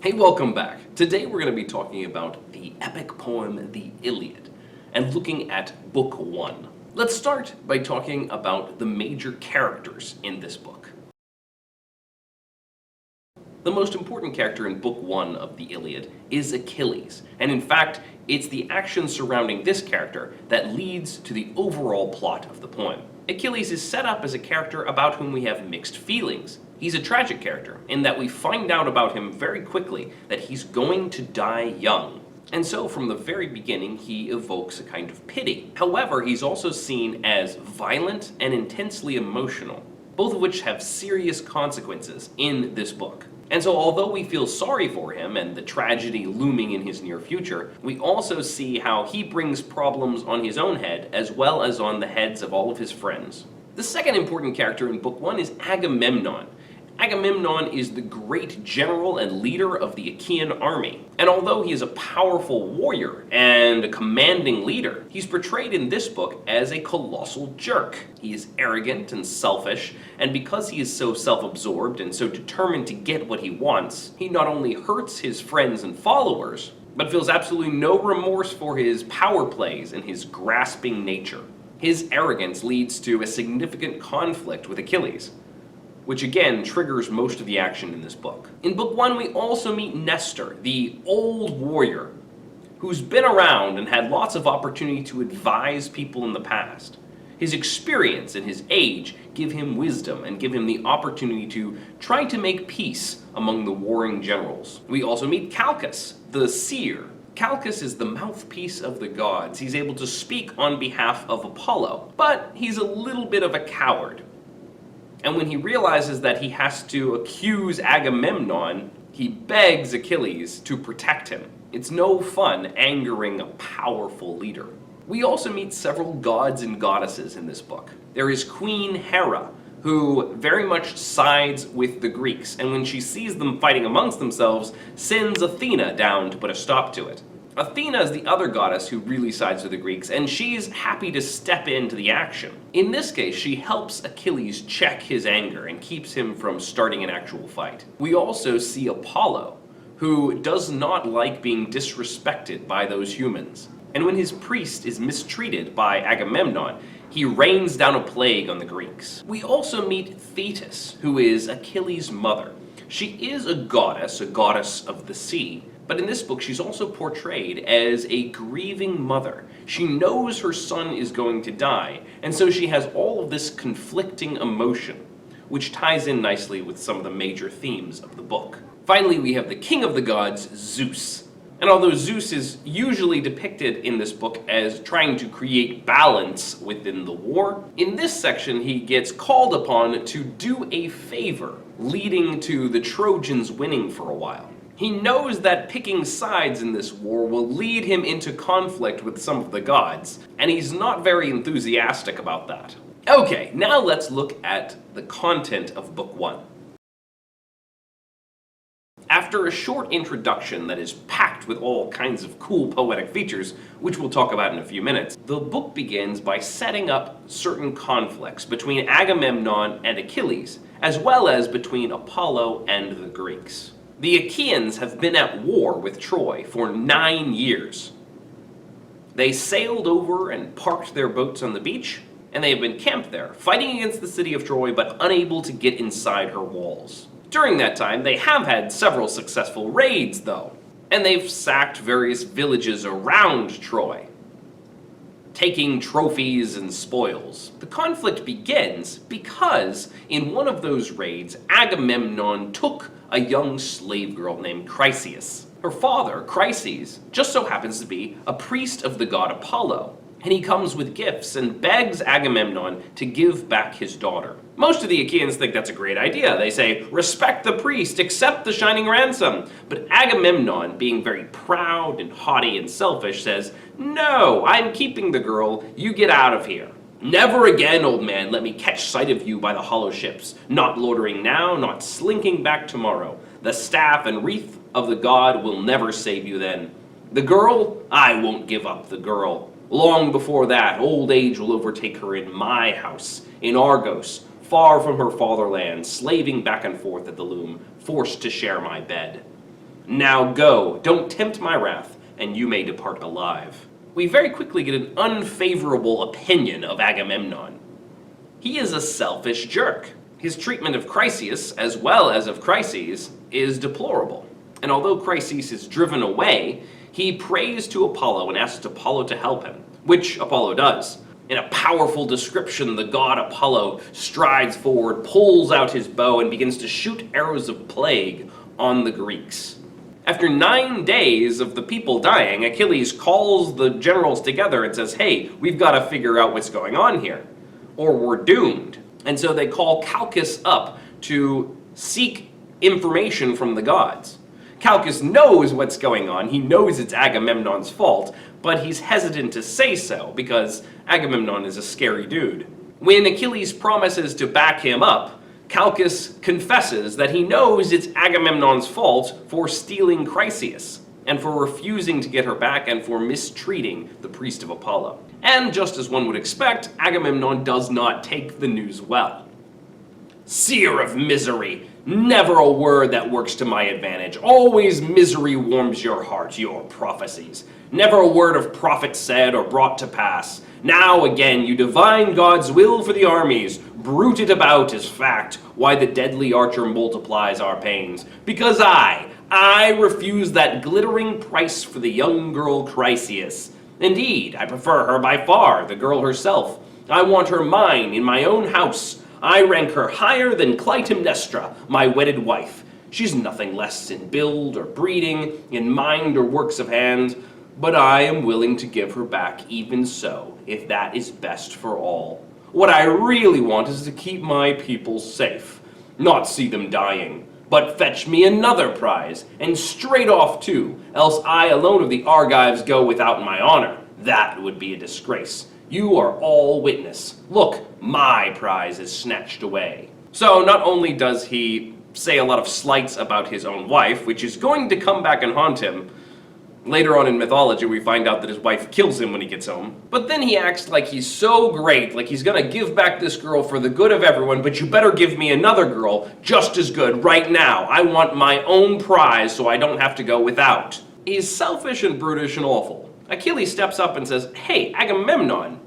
Hey, welcome back. Today we're going to be talking about the epic poem, the Iliad, and looking at Book 1. Let's start by talking about the major characters in this book. The most important character in Book 1 of the Iliad is Achilles, and in fact, it's the action surrounding this character that leads to the overall plot of the poem. Achilles is set up as a character about whom we have mixed feelings. He's a tragic character, in that we find out about him very quickly that he's going to die young. And so from the very beginning, he evokes a kind of pity. However, he's also seen as violent and intensely emotional, both of which have serious consequences in this book. And so although we feel sorry for him and the tragedy looming in his near future, we also see how he brings problems on his own head as well as on the heads of all of his friends. The second important character in Book 1 is Agamemnon. Agamemnon is the great general and leader of the Achaean army. And although he is a powerful warrior and a commanding leader, he's portrayed in this book as a colossal jerk. He is arrogant and selfish, and because he is so self-absorbed and so determined to get what he wants, he not only hurts his friends and followers, but feels absolutely no remorse for his power plays and his grasping nature. His arrogance leads to a significant conflict with Achilles, which again triggers most of the action in this book. In Book 1, we also meet Nestor, the old warrior, who's been around and had lots of opportunity to advise people in the past. His experience and his age give him wisdom and give him the opportunity to try to make peace among the warring generals. We also meet Calchas, the seer. Calchas is the mouthpiece of the gods. He's able to speak on behalf of Apollo, but he's a little bit of a coward. And when he realizes that he has to accuse Agamemnon, he begs Achilles to protect him. It's no fun angering a powerful leader. We also meet several gods and goddesses in this book. There is Queen Hera, who very much sides with the Greeks, and when she sees them fighting amongst themselves, sends Athena down to put a stop to it. Athena is the other goddess who really sides with the Greeks, and she's happy to step into the action. In this case, she helps Achilles check his anger and keeps him from starting an actual fight. We also see Apollo, who does not like being disrespected by those humans. And when his priest is mistreated by Agamemnon, he rains down a plague on the Greeks. We also meet Thetis, who is Achilles' mother. She is a goddess of the sea, but in this book, she's also portrayed as a grieving mother. She knows her son is going to die, and so she has all of this conflicting emotion, which ties in nicely with some of the major themes of the book. Finally, we have the king of the gods, Zeus. And although Zeus is usually depicted in this book as trying to create balance within the war, in this section he gets called upon to do a favor, leading to the Trojans winning for a while. He knows that picking sides in this war will lead him into conflict with some of the gods, and he's not very enthusiastic about that. Okay, now let's look at the content of Book 1. After a short introduction that is packed with all kinds of cool poetic features, which we'll talk about in a few minutes, the book begins by setting up certain conflicts between Agamemnon and Achilles, as well as between Apollo and the Greeks. The Achaeans have been at war with Troy for 9 years. They sailed over and parked their boats on the beach, and they have been camped there, fighting against the city of Troy, but unable to get inside her walls. During that time, they have had several successful raids, though, and they've sacked various villages around Troy, taking trophies and spoils. The conflict begins because in one of those raids, Agamemnon took a young slave girl named Chryseis. Her father, Chryses, just so happens to be a priest of the god Apollo, and he comes with gifts and begs Agamemnon to give back his daughter. Most of the Achaeans think that's a great idea. They say, respect the priest, accept the shining ransom. But Agamemnon, being very proud and haughty and selfish, says, no, I'm keeping the girl, you get out of here. Never again, old man, let me catch sight of you by the hollow ships, not loitering now, not slinking back tomorrow. The staff and wreath of the god will never save you then. The girl? I won't give up the girl. Long before that, old age will overtake her in my house, in Argos, far from her fatherland, slaving back and forth at the loom, forced to share my bed. Now go, don't tempt my wrath, and you may depart alive. We very quickly get an unfavorable opinion of Agamemnon. He is a selfish jerk. His treatment of Chryseis, as well as of Chryses, is deplorable. And although Chryseis is driven away, he prays to Apollo and asks Apollo to help him, which Apollo does. In a powerful description, the god Apollo strides forward, pulls out his bow, and begins to shoot arrows of plague on the Greeks. After 9 days of the people dying, Achilles calls the generals together and says, hey, we've got to figure out what's going on here, or we're doomed. And so they call Calchas up to seek information from the gods. Calchas knows what's going on, he knows it's Agamemnon's fault, but he's hesitant to say so because Agamemnon is a scary dude. When Achilles promises to back him up, Calchas confesses that he knows it's Agamemnon's fault for stealing Chryseis, and for refusing to get her back, and for mistreating the priest of Apollo. And just as one would expect, Agamemnon does not take the news well. Seer of misery, never a word that works to my advantage. Always misery warms your heart, your prophecies. Never a word of profit said or brought to pass. Now again you divine God's will for the armies, bruit it about as fact, why the deadly archer multiplies our pains. Because I refuse that glittering price for the young girl Chryseis. Indeed, I prefer her by far, the girl herself. I want her mine in my own house. I rank her higher than Clytemnestra, my wedded wife. She's nothing less in build or breeding, in mind or works of hand, but I am willing to give her back even so, if that is best for all. What I really want is to keep my people safe, not see them dying. But fetch me another prize, and straight off too, else I alone of the Argives go without my honor. That would be a disgrace. You are all witness. Look, my prize is snatched away. So not only does he say a lot of slights about his own wife, which is going to come back and haunt him. Later on in mythology, we find out that his wife kills him when he gets home. But then he acts like he's so great, like he's gonna give back this girl for the good of everyone, but you better give me another girl just as good right now. I want my own prize so I don't have to go without. He's selfish and brutish and awful. Achilles steps up and says, hey, Agamemnon,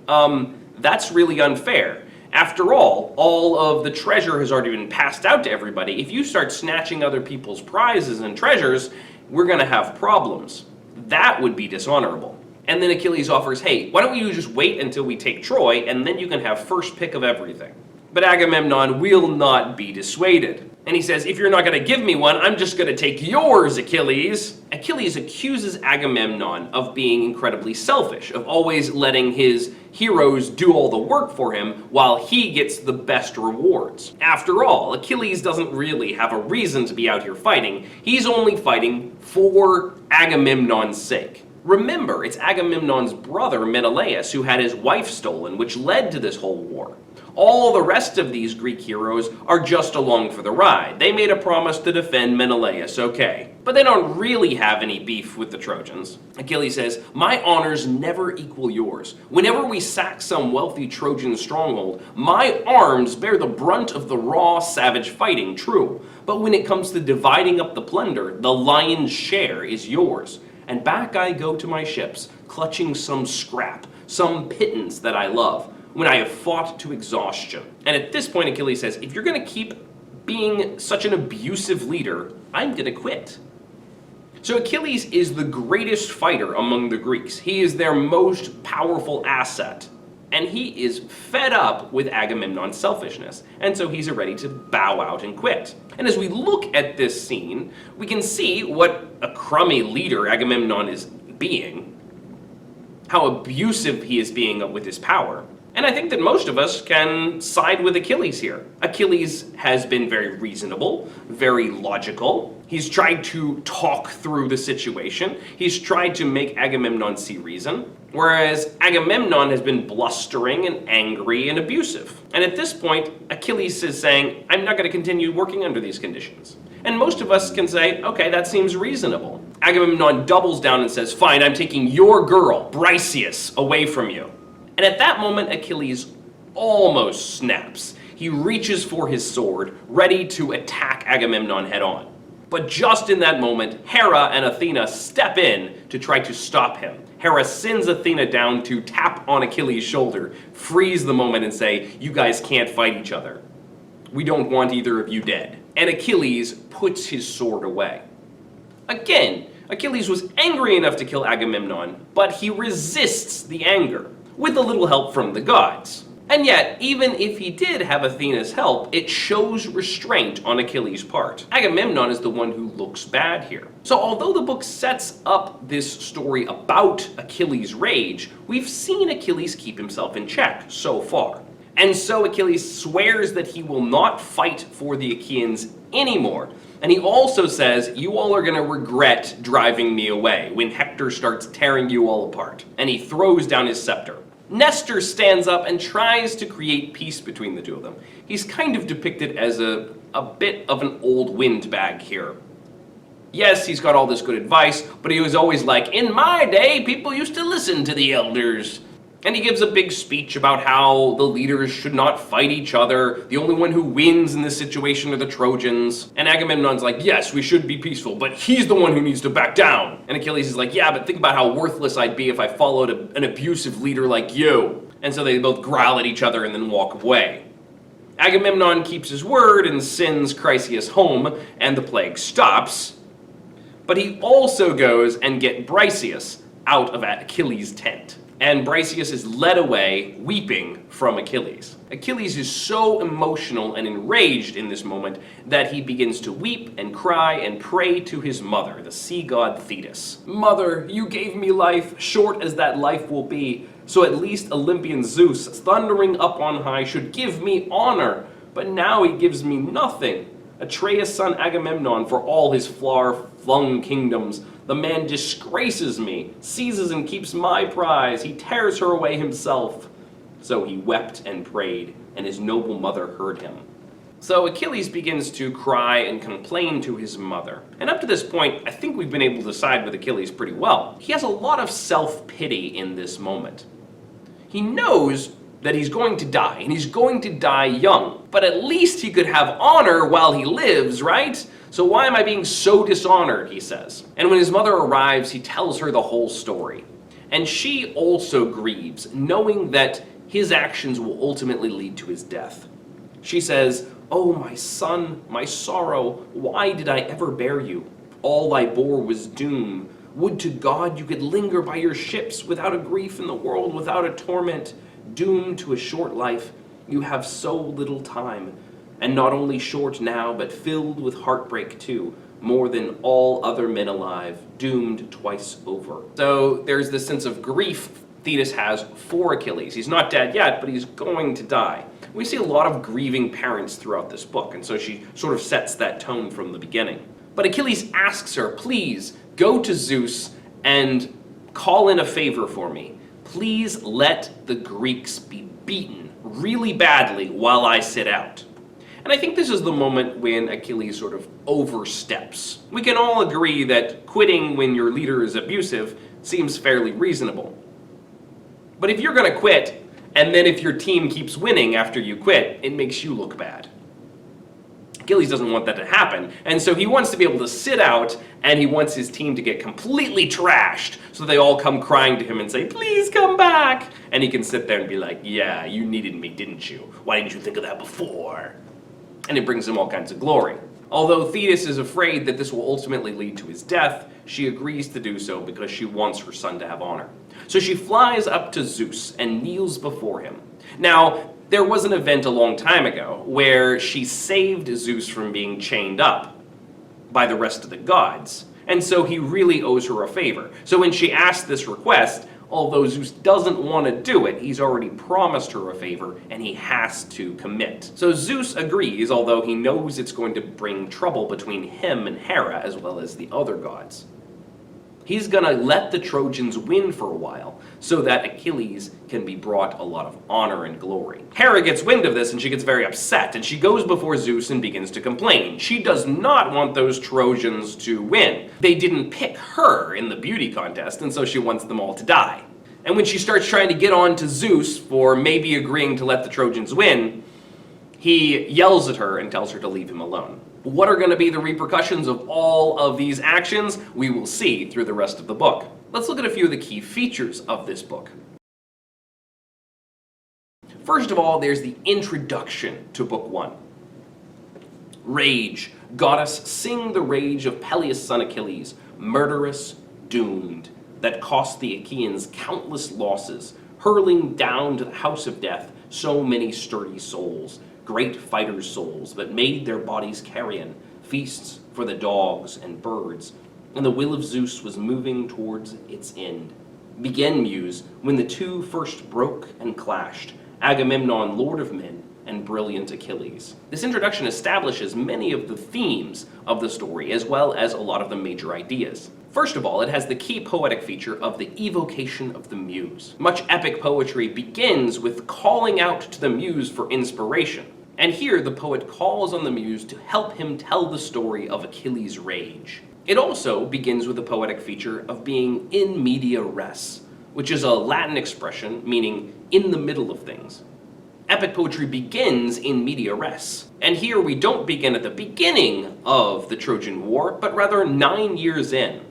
that's really unfair. After all of the treasure has already been passed out to everybody. If you start snatching other people's prizes and treasures, we're gonna have problems. That would be dishonorable. And then Achilles offers, hey, why don't you just wait until we take Troy, and then you can have first pick of everything. But Agamemnon will not be dissuaded. And he says, if you're not going to give me one, I'm just going to take yours, Achilles. Achilles accuses Agamemnon of being incredibly selfish, of always letting his heroes do all the work for him while he gets the best rewards. After all, Achilles doesn't really have a reason to be out here fighting. He's only fighting for Agamemnon's sake. Remember, it's Agamemnon's brother Menelaus who had his wife stolen, which led to this whole war. All the rest of these Greek heroes are just along for the ride. They made a promise to defend Menelaus, okay. But they don't really have any beef with the Trojans. Achilles says, my honors never equal yours. Whenever we sack some wealthy Trojan stronghold, my arms bear the brunt of the raw, savage fighting, true. But when it comes to dividing up the plunder, the lion's share is yours. And back I go to my ships, clutching some scrap, some pittance that I love, when I have fought to exhaustion. And at this point, Achilles says, if you're going to keep being such an abusive leader, I'm going to quit. So Achilles is the greatest fighter among the Greeks. He is their most powerful asset. And he is fed up with Agamemnon's selfishness. And so he's ready to bow out and quit. And as we look at this scene, we can see what a crummy leader Agamemnon is being, how abusive he is being with his power. And I think that most of us can side with Achilles here. Achilles has been very reasonable, very logical. He's tried to talk through the situation. He's tried to make Agamemnon see reason. Whereas Agamemnon has been blustering and angry and abusive. And at this point, Achilles is saying, I'm not going to continue working under these conditions. And most of us can say, okay, that seems reasonable. Agamemnon doubles down and says, fine, I'm taking your girl, Briseis, away from you. And at that moment, Achilles almost snaps. He reaches for his sword, ready to attack Agamemnon head on. But just in that moment, Hera and Athena step in to try to stop him. Hera sends Athena down to tap on Achilles' shoulder, freeze the moment and say, "You guys can't fight each other. We don't want either of you dead." And Achilles puts his sword away. Again, Achilles was angry enough to kill Agamemnon, but he resists the anger, with a little help from the gods. And yet, even if he did have Athena's help, it shows restraint on Achilles' part. Agamemnon is the one who looks bad here. So although the book sets up this story about Achilles' rage, we've seen Achilles keep himself in check so far. And so Achilles swears that he will not fight for the Achaeans anymore. And he also says, "You all are going to regret driving me away when Hector starts tearing you all apart." And he throws down his scepter. Nestor stands up and tries to create peace between the two of them. He's kind of depicted as a bit of an old windbag here. Yes, he's got all this good advice, but he was always like, "In my day, people used to listen to the elders." And he gives a big speech about how the leaders should not fight each other. The only one who wins in this situation are the Trojans. And Agamemnon's like, "Yes, we should be peaceful, but he's the one who needs to back down." And Achilles is like, "Yeah, but think about how worthless I'd be if I followed an abusive leader like you." And so they both growl at each other and then walk away. Agamemnon keeps his word and sends Chryseis home, and the plague stops. But he also goes and gets Briseis out of Achilles' tent. And Briseis is led away, weeping from Achilles. Achilles is so emotional and enraged in this moment that he begins to weep and cry and pray to his mother, the sea god Thetis. "Mother, you gave me life, short as that life will be, so at least Olympian Zeus, thundering up on high, should give me honor. But now he gives me nothing. Atreus' son Agamemnon, for all his far-flung kingdoms, the man disgraces me, seizes and keeps my prize, he tears her away himself." So he wept and prayed, and his noble mother heard him. So Achilles begins to cry and complain to his mother. And up to this point, I think we've been able to side with Achilles pretty well. He has a lot of self-pity in this moment. He knows that he's going to die, and he's going to die young. But at least he could have honor while he lives, right? "So why am I being so dishonored?" he says. And when his mother arrives, he tells her the whole story. And she also grieves, knowing that his actions will ultimately lead to his death. She says, "Oh, my son, my sorrow, why did I ever bear you? All I bore was doom. Would to God you could linger by your ships without a grief in the world, without a torment. Doomed to a short life, you have so little time. And not only short now, but filled with heartbreak too, more than all other men alive, doomed twice over." So there's this sense of grief Thetis has for Achilles. He's not dead yet, but he's going to die. We see a lot of grieving parents throughout this book, and so she sort of sets that tone from the beginning. But Achilles asks her, "Please go to Zeus and call in a favor for me. Please let the Greeks be beaten really badly while I sit out." And I think this is the moment when Achilles sort of oversteps. We can all agree that quitting when your leader is abusive seems fairly reasonable. But if you're going to quit, and then if your team keeps winning after you quit, it makes you look bad. Achilles doesn't want that to happen, and so he wants to be able to sit out, and he wants his team to get completely trashed, so they all come crying to him and say, "Please come back!" And he can sit there and be like, "Yeah, you needed me, didn't you? Why didn't you think of that before?" And it brings him all kinds of glory. Although Thetis is afraid that this will ultimately lead to his death, she agrees to do so because she wants her son to have honor. So she flies up to Zeus and kneels before him. Now, there was an event a long time ago where she saved Zeus from being chained up by the rest of the gods, and so he really owes her a favor. So when she asked this request, although Zeus doesn't want to do it, he's already promised her a favor, and he has to commit. So Zeus agrees, although he knows it's going to bring trouble between him and Hera, as well as the other gods. He's going to let the Trojans win for a while, so that Achilles can be brought a lot of honor and glory. Hera gets wind of this, and she gets very upset, and she goes before Zeus and begins to complain. She does not want those Trojans to win. They didn't pick her in the beauty contest, and so she wants them all to die. And when she starts trying to get on to Zeus for maybe agreeing to let the Trojans win, he yells at her and tells her to leave him alone. What are going to be the repercussions of all of these actions? We will see through the rest of the book. Let's look at a few of the key features of this book. First of all, there's the introduction to Book 1. Rage. Goddess, sing the rage of Peleus' son Achilles, murderous, doomed, that cost the Achaeans countless losses, hurling down to the house of death so many sturdy souls, great fighters' souls, that made their bodies carrion, feasts for the dogs and birds, and the will of Zeus was moving towards its end. Begin, Muse, when the two first broke and clashed, Agamemnon, lord of men, and brilliant Achilles. This introduction establishes many of the themes of the story, as well as a lot of the major ideas. First of all, it has the key poetic feature of the evocation of the muse. Much epic poetry begins with calling out to the muse for inspiration. And here, the poet calls on the muse to help him tell the story of Achilles' rage. It also begins with the poetic feature of being in media res, which is a Latin expression meaning in the middle of things. Epic poetry begins in media res. And here we don't begin at the beginning of the Trojan War, but rather 9 years in,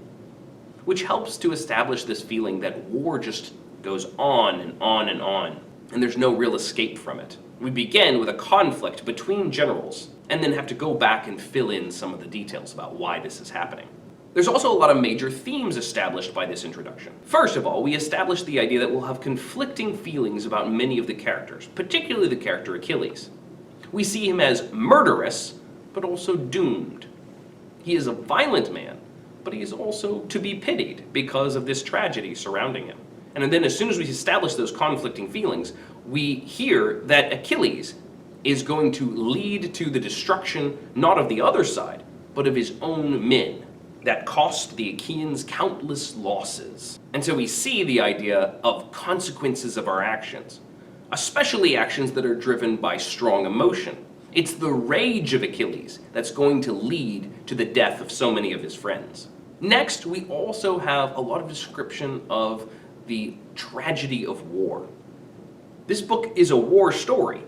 which helps to establish this feeling that war just goes on and on and on, and there's no real escape from it. We begin with a conflict between generals, and then have to go back and fill in some of the details about why this is happening. There's also a lot of major themes established by this introduction. First of all, we establish the idea that we'll have conflicting feelings about many of the characters, particularly the character Achilles. We see him as murderous, but also doomed. He is a violent man, but he is also to be pitied because of this tragedy surrounding him. And then as soon as we establish those conflicting feelings, we hear that Achilles is going to lead to the destruction not of the other side, but of his own men, that cost the Achaeans countless losses. And so we see the idea of consequences of our actions, especially actions that are driven by strong emotion. It's the rage of Achilles that's going to lead to the death of so many of his friends. Next, we also have a lot of description of the tragedy of war. This book is a war story,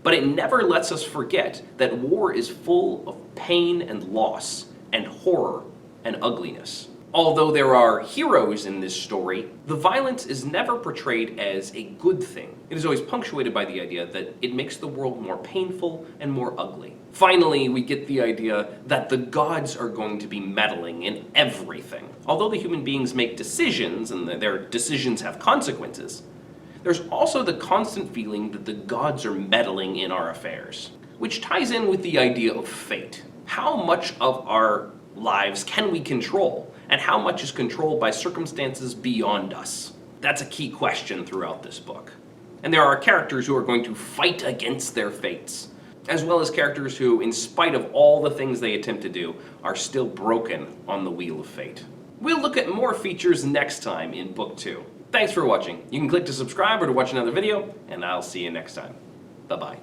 but it never lets us forget that war is full of pain and loss and horror and ugliness. Although there are heroes in this story, the violence is never portrayed as a good thing. It is always punctuated by the idea that it makes the world more painful and more ugly. Finally, we get the idea that the gods are going to be meddling in everything. Although the human beings make decisions and their decisions have consequences, there's also the constant feeling that the gods are meddling in our affairs, which ties in with the idea of fate. How much of our lives can we control, and how much is controlled by circumstances beyond us? That's a key question throughout this book. And there are characters who are going to fight against their fates, as well as characters who, in spite of all the things they attempt to do, are still broken on the wheel of fate. We'll look at more features next time in Book 2. Thanks for watching. You can click to subscribe or to watch another video, and I'll see you next time. Bye-bye.